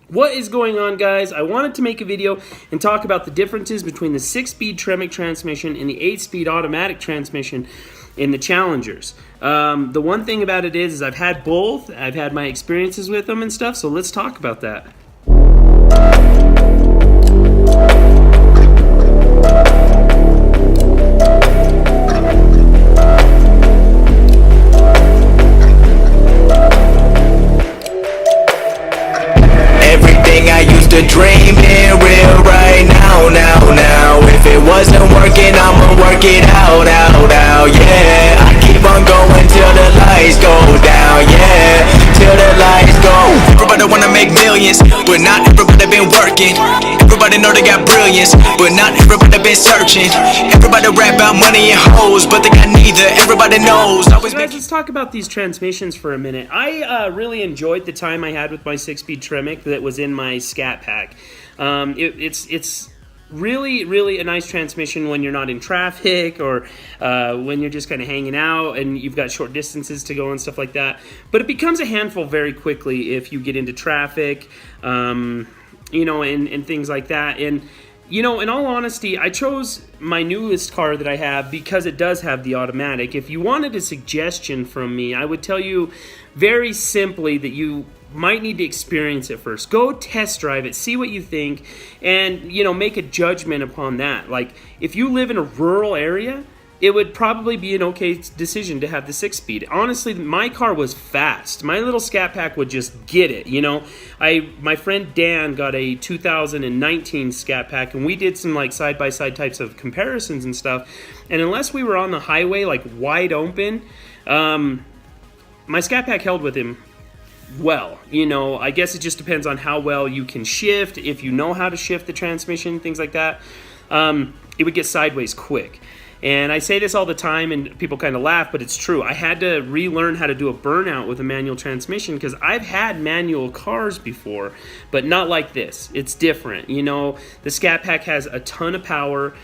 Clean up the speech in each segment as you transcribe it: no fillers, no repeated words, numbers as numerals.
What is going on, guys? I wanted to make a video and talk about the differences between the 6-speed Tremec transmission and the 8-speed automatic transmission in the Challengers. The one thing about it is I've had both. I've had my experiences with them and stuff, so let's talk about that. To dream it real right now. If it wasn't working, I'ma work it out, yeah. I keep on going till the lights go down, yeah. Till the lights go. Everybody wanna make millions, but not everybody been working. Everybody know they got brilliance, but not everybody been searching. Everybody rap about money and hoes, but they got neither. Everybody knows. Guys, let's talk about these transmissions for a minute. I really enjoyed the time I had with my 6-speed Tremec that was in my Scat Pack. It's really a nice transmission when you're not in traffic or when you're just kind of hanging out and you've got short distances to go and stuff like that. But it becomes a handful very quickly if you get into traffic, you know, and things like that. And you know, in all honesty, I chose my newest car that I have because it does have the automatic. If you wanted a suggestion from me, I would tell you very simply that you might need to experience it first. Go test drive it, see what you think, and, you know, make a judgment upon that. Like, if you live in a rural area, it would probably be an okay decision to have the 6-speed. Honestly, my car was fast. My little Scat Pack would just get it, you know. My friend Dan got a 2019 Scat Pack, and we did some like side-by-side types of comparisons and stuff. And unless we were on the highway, like wide open, my Scat Pack held with him well. You know, I guess it just depends on how well you can shift, if you know how to shift the transmission, things like that. It would get sideways quick. And I say this all the time and people kind of laugh, but it's true. I had to relearn how to do a burnout with a manual transmission because I've had manual cars before, but not like this. It's different. You know, the Scat Pack has a ton of power,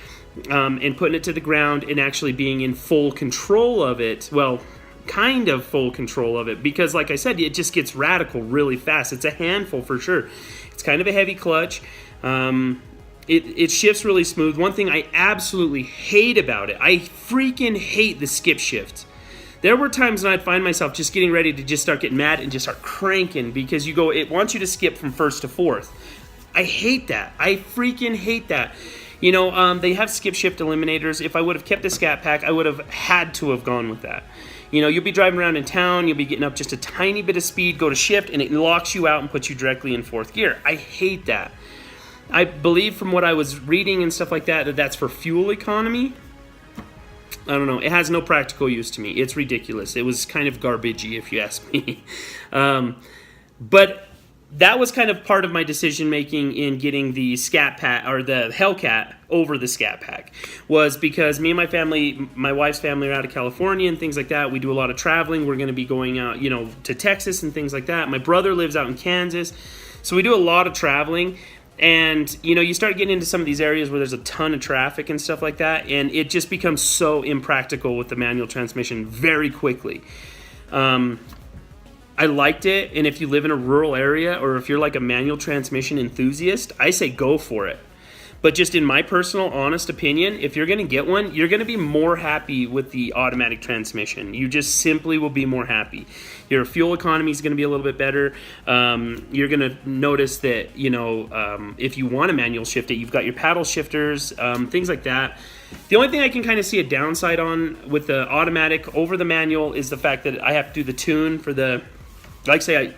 and putting it to the ground and actually being in full control of it, well, kind of full control of it, because like I said, it just gets radical really fast. It's a handful for sure. It's kind of a heavy clutch. It shifts really smooth. One thing I absolutely hate about it, I freaking hate the skip shift. There were times when I'd find myself just getting ready to just start getting mad and just start cranking because it wants you to skip from first to fourth. I hate that. I freaking hate that. You know, they have skip shift eliminators. If I would have kept the Scat Pack, I would have had to have gone with that. You know, you'll be driving around in town, you'll be getting up just a tiny bit of speed, go to shift, and it locks you out and puts you directly in fourth gear. I hate that. I believe from what I was reading and stuff like that, that's for fuel economy. I don't know. It has no practical use to me. It's ridiculous. It was kind of garbagey, if you ask me. But that was kind of part of my decision making in getting the Scat Pack or the Hellcat over the Scat Pack, was because me and my family, my wife's family, are out of California and things like that. We do a lot of traveling. We're going to be going out, you know, to Texas and things like that. My brother lives out in Kansas, so we do a lot of traveling. And, you know, you start getting into some of these areas where there's a ton of traffic and stuff like that, and it just becomes so impractical with the manual transmission very quickly. I liked it, and if you live in a rural area or if you're like a manual transmission enthusiast, I say go for it. But just in my personal, honest opinion, if you're going to get one, you're going to be more happy with the automatic transmission. You just simply will be more happy. Your fuel economy is going to be a little bit better. You're going to notice that, you know, if you want to manual shift it, you've got your paddle shifters, things like that. The only thing I can kind of see a downside on with the automatic over the manual is the fact that I have to do the tune for the, like say I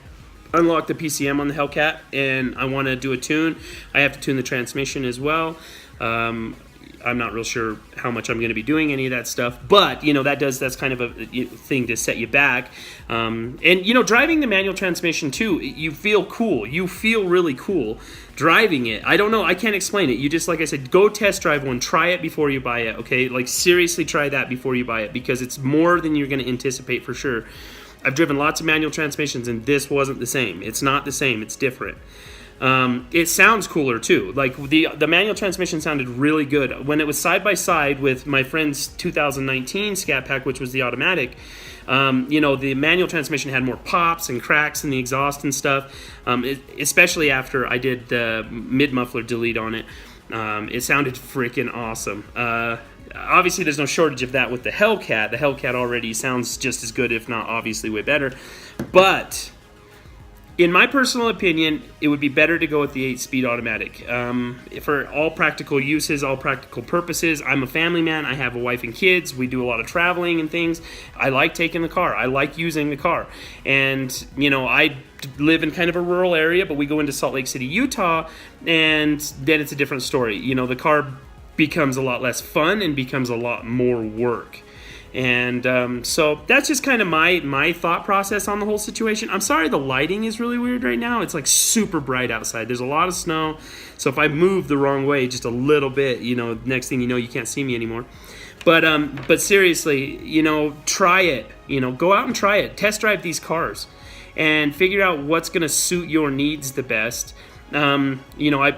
unlock the PCM on the Hellcat and I want to do a tune, I have to tune the transmission as well. I'm not real sure how much I'm going to be doing any of that stuff, but you know, that's kind of a thing to set you back. And you know, driving the manual transmission too, you feel cool. You feel really cool driving it. I don't know, I can't explain it. You just, like I said, go test drive one, try it before you buy it, okay? Like seriously try that before you buy it, because it's more than you're going to anticipate for sure. I've driven lots of manual transmissions and this wasn't the same. It's not the same, it's different. It sounds cooler too. Like the manual transmission sounded really good when it was side by side with my friend's 2019 Scat Pack, which was the automatic. The manual transmission had more pops and cracks in the exhaust and stuff, especially after I did the mid muffler delete on it. It sounded freaking awesome. Obviously, there's no shortage of that with the Hellcat. The Hellcat already sounds just as good, if not obviously way better. But in my personal opinion, it would be better to go with the 8-speed automatic. For all practical uses, all practical purposes, I'm a family man. I have a wife and kids. We do a lot of traveling and things. I like taking the car. I like using the car. And, I live in kind of a rural area, but we go into Salt Lake City, Utah, and then it's a different story. The car becomes a lot less fun and becomes a lot more work. And so that's just kind of my thought process on the whole situation. I'm sorry the lighting is really weird right now. It's like super bright outside. There's a lot of snow. So if I move the wrong way just a little bit, next thing you know, you can't see me anymore. But seriously, try it. Go out and try it. Test drive these cars and figure out what's going to suit your needs the best. I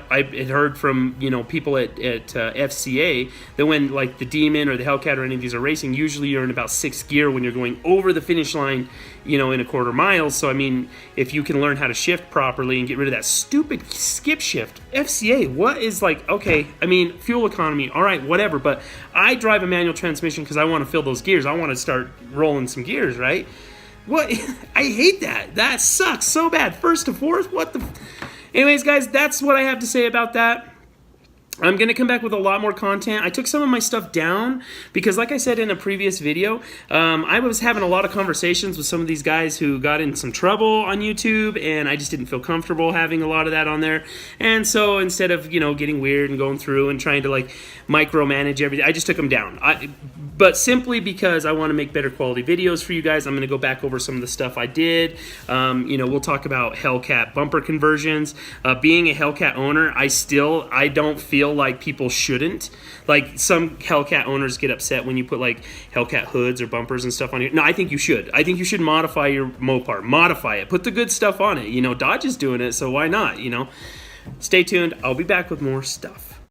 had heard from, people at FCA that when like the Demon or the Hellcat or any of these are racing, usually you're in about 6th gear when you're going over the finish line, in a quarter mile. So, if you can learn how to shift properly and get rid of that stupid skip shift, FCA, what is okay, fuel economy, all right, whatever. But I drive a manual transmission because I want to fill those gears. I want to start rolling some gears, right? What? I hate that. That sucks so bad. First to fourth, what the... Anyways, guys, that's what I have to say about that. I'm going to come back with a lot more content. I took some of my stuff down because, like I said in a previous video, I was having a lot of conversations with some of these guys who got in some trouble on YouTube, and I just didn't feel comfortable having a lot of that on there. And so instead of, getting weird and going through and trying to, micromanage everything, I just took them down. But simply because I want to make better quality videos for you guys, I'm going to go back over some of the stuff I did. We'll talk about Hellcat bumper conversions. Being a Hellcat owner, I don't feel like people shouldn't. Like some Hellcat owners get upset when you put Hellcat hoods or bumpers and stuff on here. No, I think you should. I think you should modify your Mopar. Modify it. Put the good stuff on it. Dodge is doing it, so why not? Stay tuned. I'll be back with more stuff.